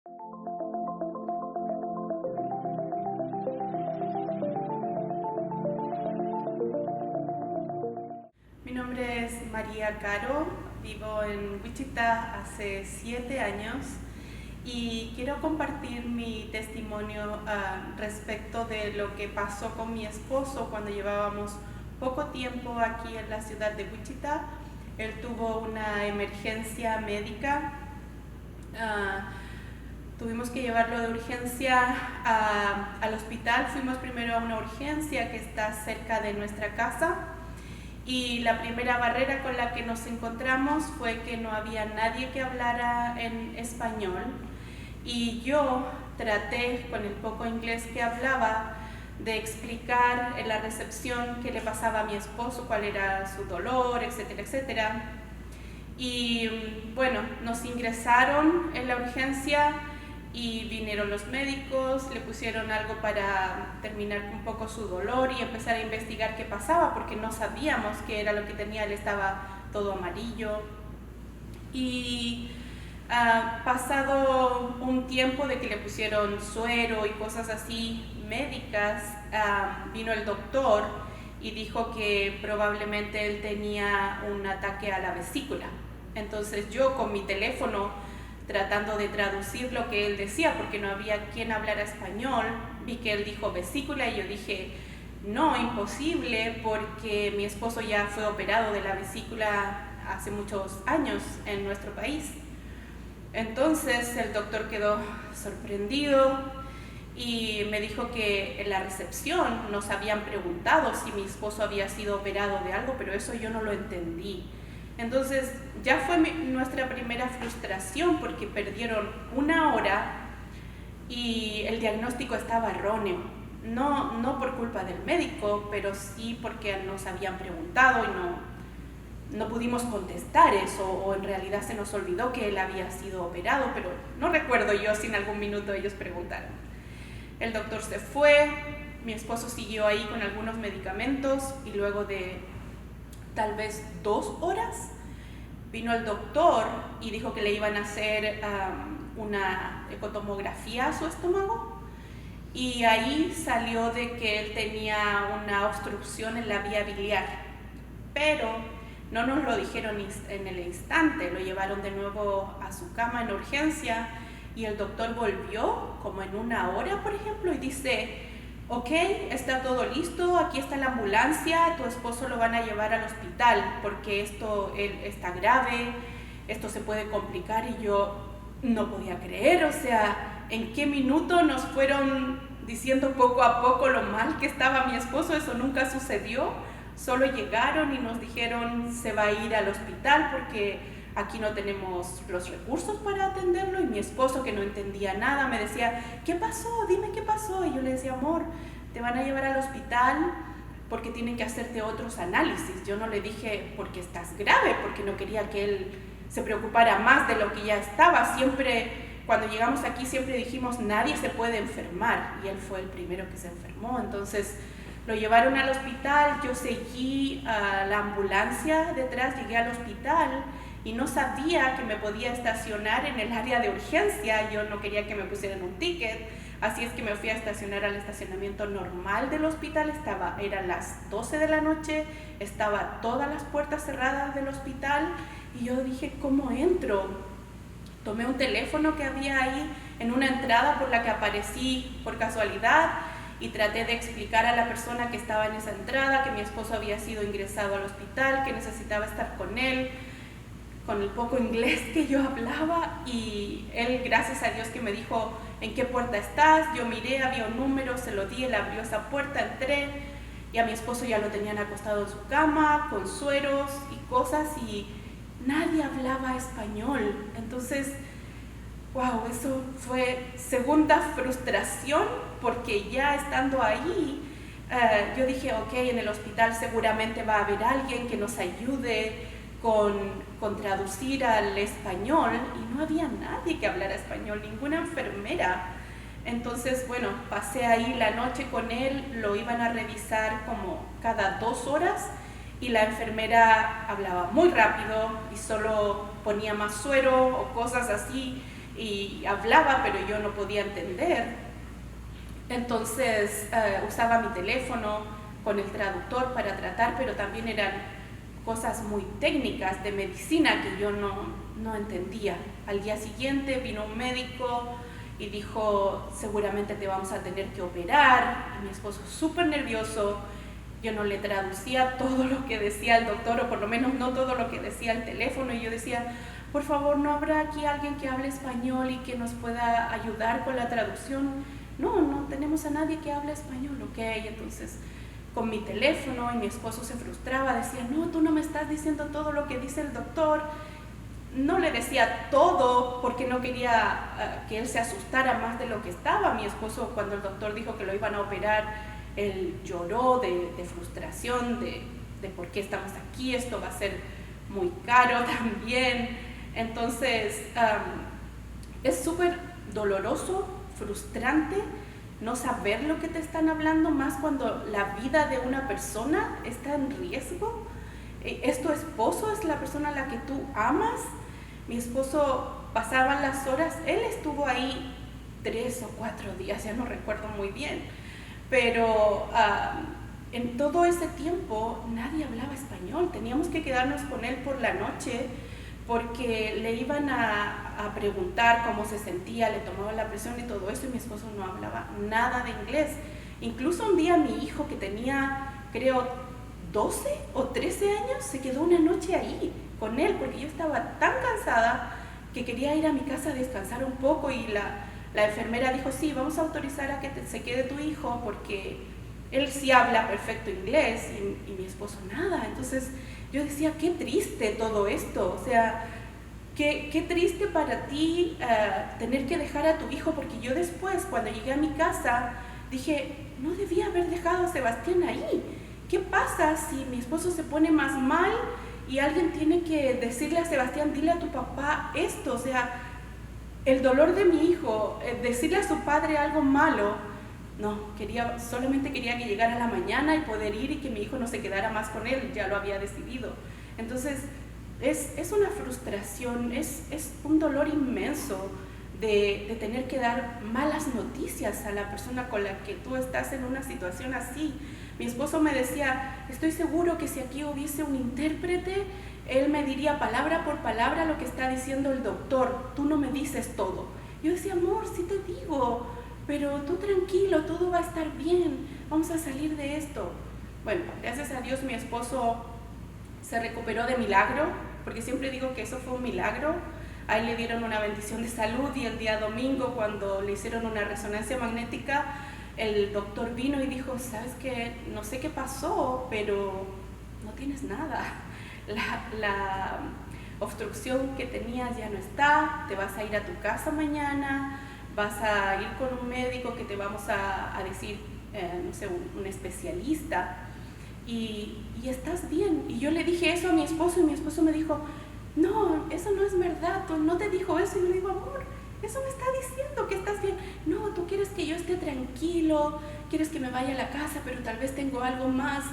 Mi nombre es María Caro, vivo en Wichita hace 7 años y quiero compartir mi testimonio respecto de lo que pasó con mi esposo cuando llevábamos poco tiempo aquí en la ciudad de Wichita. Él tuvo una emergencia médica. Tuvimos que llevarlo de urgencia al hospital. Fuimos primero a una urgencia que está cerca de nuestra casa. Y la primera barrera con la que nos encontramos fue que no había nadie que hablara en español. Y yo traté, con el poco inglés que hablaba, de explicar en la recepción qué le pasaba a mi esposo, cuál era su dolor, etcétera, etcétera. Y bueno, nos ingresaron en la urgencia y vinieron los médicos, le pusieron algo para terminar un poco su dolor y empezar a investigar qué pasaba, porque no sabíamos qué era lo que tenía. Él estaba todo amarillo. Y pasado un tiempo de que le pusieron suero y cosas así médicas, vino el doctor y dijo que probablemente él tenía un ataque a la vesícula. Entonces yo con mi teléfono, tratando de traducir lo que él decía, porque no había quien hablara español, vi que él dijo vesícula y yo dije, no, imposible, porque mi esposo ya fue operado de la vesícula hace muchos años en nuestro país. Entonces el doctor quedó sorprendido y me dijo que en la recepción nos habían preguntado si mi esposo había sido operado de algo, pero eso yo no lo entendí. Entonces ya fue nuestra primera frustración, porque perdieron 1 hora y el diagnóstico estaba erróneo. No por culpa del médico, pero sí porque nos habían preguntado y no pudimos contestar eso, o en realidad se nos olvidó que él había sido operado, pero no recuerdo yo si en algún minuto ellos preguntaron. El doctor se fue, mi esposo siguió ahí con algunos medicamentos y luego de tal vez 2 horas vino el doctor y dijo que le iban a hacer una ecotomografía a su estómago, y ahí salió de que él tenía una obstrucción en la vía biliar, pero no nos lo dijeron en el instante. Lo llevaron de nuevo a su cama en urgencia y el doctor volvió como en 1 hora, por ejemplo, y dice, ok, está todo listo, aquí está la ambulancia, tu esposo lo van a llevar al hospital porque él está grave, esto se puede complicar. Y yo no podía creer, o sea, ¿en qué minuto nos fueron diciendo poco a poco lo mal que estaba mi esposo? Eso nunca sucedió. Solo llegaron y nos dijeron se va a ir al hospital porque aquí no tenemos los recursos para atenderlo. Y mi esposo, que no entendía nada, me decía, ¿qué pasó? Dime qué pasó. Y yo le decía, amor, te van a llevar al hospital porque tienen que hacerte otros análisis. Yo no le dije porque estás grave, porque no quería que él se preocupara más de lo que ya estaba. Cuando llegamos aquí siempre dijimos, nadie se puede enfermar, y él fue el primero que se enfermó. Entonces lo llevaron al hospital, yo seguí a la ambulancia detrás, llegué al hospital y no sabía que me podía estacionar en el área de urgencia. Yo no quería que me pusieran un ticket, así es que me fui a estacionar al estacionamiento normal del hospital. Eran las 12 de la noche, estaban todas las puertas cerradas del hospital y yo dije, ¿cómo entro? Tomé un teléfono que había ahí en una entrada por la que aparecí por casualidad y traté de explicar a la persona que estaba en esa entrada que mi esposo había sido ingresado al hospital, que necesitaba estar con él, con el poco inglés que yo hablaba. Y él, gracias a Dios, que me dijo, ¿en qué puerta estás? Yo miré, había un número, se lo di, él abrió esa puerta, entré y a mi esposo ya lo tenían acostado en su cama con sueros y cosas, y nadie hablaba español. Entonces, wow, eso fue segunda frustración, porque ya estando ahí, yo dije, ok, en el hospital seguramente va a haber alguien que nos ayude con traducir al español, y no había nadie que hablara español, ninguna enfermera. Entonces, bueno, pasé ahí la noche con él, lo iban a revisar como cada 2 horas, y la enfermera hablaba muy rápido y solo ponía más suero o cosas así. y hablaba, pero yo no podía entender. Entonces usaba mi teléfono con el traductor para tratar, pero también eran cosas muy técnicas de medicina que yo no entendía. Al día siguiente vino un médico y dijo, seguramente te vamos a tener que operar. Y mi esposo súper nervioso, yo no le traducía todo lo que decía el doctor, o por lo menos no todo lo que decía el teléfono, y yo decía, por favor, ¿no habrá aquí alguien que hable español y que nos pueda ayudar con la traducción? No tenemos a nadie que hable español, ok. Entonces, con mi teléfono, y mi esposo se frustraba, decía, no, tú no me estás diciendo todo lo que dice el doctor. No le decía todo porque no quería que él se asustara más de lo que estaba. Mi esposo, cuando el doctor dijo que lo iban a operar, él lloró de frustración, de por qué estamos aquí, esto va a ser muy caro también. Entonces, es súper doloroso, frustrante no saber lo que te están hablando, más cuando la vida de una persona está en riesgo. ¿Es tu esposo? ¿Es la persona a la que tú amas? Mi esposo pasaba las horas, él estuvo ahí 3 o 4 días, ya no recuerdo muy bien, pero en todo ese tiempo nadie hablaba español. Teníamos que quedarnos con él por la noche porque le iban a preguntar cómo se sentía, le tomaban la presión y todo eso, y mi esposo no hablaba nada de inglés. Incluso un día mi hijo, que tenía, creo, 12 o 13 años, se quedó una noche ahí con él, porque yo estaba tan cansada que quería ir a mi casa a descansar un poco, y la enfermera dijo, sí, vamos a autorizar a que se quede tu hijo, porque él sí habla perfecto inglés, y mi esposo nada. Entonces yo decía, qué triste todo esto, o sea, qué triste para ti tener que dejar a tu hijo, porque yo después, cuando llegué a mi casa, dije, no debía haber dejado a Sebastián ahí. ¿Qué pasa si mi esposo se pone más mal y alguien tiene que decirle a Sebastián, dile a tu papá esto? O sea, el dolor de mi hijo, decirle a su padre algo malo, no, solamente quería que llegara la mañana y poder ir y que mi hijo no se quedara más con él, ya lo había decidido. Entonces, es una frustración, es un dolor inmenso de tener que dar malas noticias a la persona con la que tú estás en una situación así. Mi esposo me decía, estoy seguro que si aquí hubiese un intérprete, él me diría palabra por palabra lo que está diciendo el doctor, tú no me dices todo. Yo decía, amor, sí te digo, pero tú tranquilo, todo va a estar bien, vamos a salir de esto. Bueno, gracias a Dios mi esposo se recuperó de milagro, porque siempre digo que eso fue un milagro. A él le dieron una bendición de salud, y el día domingo, cuando le hicieron una resonancia magnética, el doctor vino y dijo, ¿sabes qué? No sé qué pasó, pero no tienes nada. La obstrucción que tenías ya no está, te vas a ir a tu casa mañana, vas a ir con un médico que te vamos a decir, no sé, un especialista, y estás bien. Y yo le dije eso a mi esposo, y mi esposo me dijo, no, eso no es verdad, no te dijo eso. Y yo le digo, amor, eso me está diciendo que estás bien. No, tú quieres que yo esté tranquilo, quieres que me vaya a la casa, pero tal vez tengo algo más.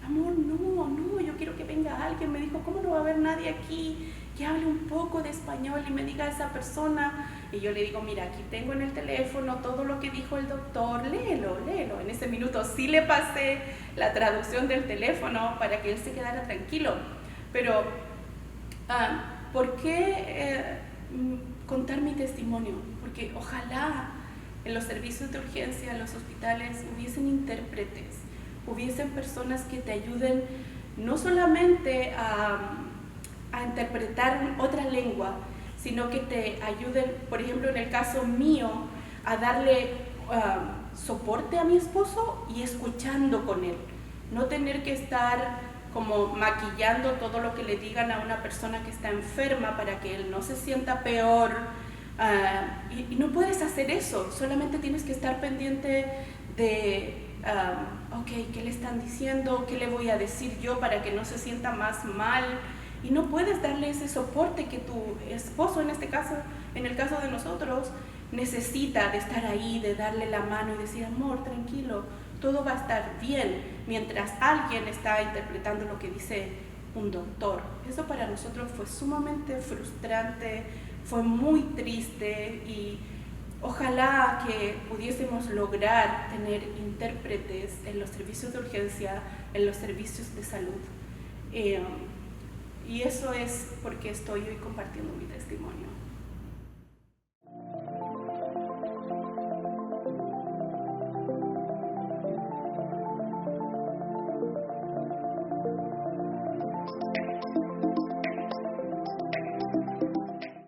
Amor, no, yo quiero que venga alguien. Me dijo, ¿cómo no va a haber nadie aquí que hable un poco de español y me diga a esa persona? Y yo le digo, mira, aquí tengo en el teléfono todo lo que dijo el doctor, léelo. En ese minuto sí le pasé la traducción del teléfono para que él se quedara tranquilo. Pero, ¿por qué contar mi testimonio? Porque ojalá en los servicios de urgencia, en los hospitales, hubiesen intérpretes, hubiesen personas que te ayuden no solamente a interpretar otra lengua, sino que te ayuden, por ejemplo, en el caso mío, a darle soporte a mi esposo y escuchando con él. No tener que estar como maquillando todo lo que le digan a una persona que está enferma para que él no se sienta peor. Y no puedes hacer eso, solamente tienes que estar pendiente de, ok, ¿qué le están diciendo? ¿Qué le voy a decir yo para que no se sienta más mal? Y no puedes darle ese soporte que tu esposo, en este caso, en el caso de nosotros, necesita de estar ahí, de darle la mano y decir, amor, tranquilo, todo va a estar bien, mientras alguien está interpretando lo que dice un doctor. Eso para nosotros fue sumamente frustrante, Fue muy triste y ojalá que pudiésemos lograr tener intérpretes en los servicios de urgencia, en los servicios de salud. Y eso es porque estoy hoy compartiendo mi testimonio.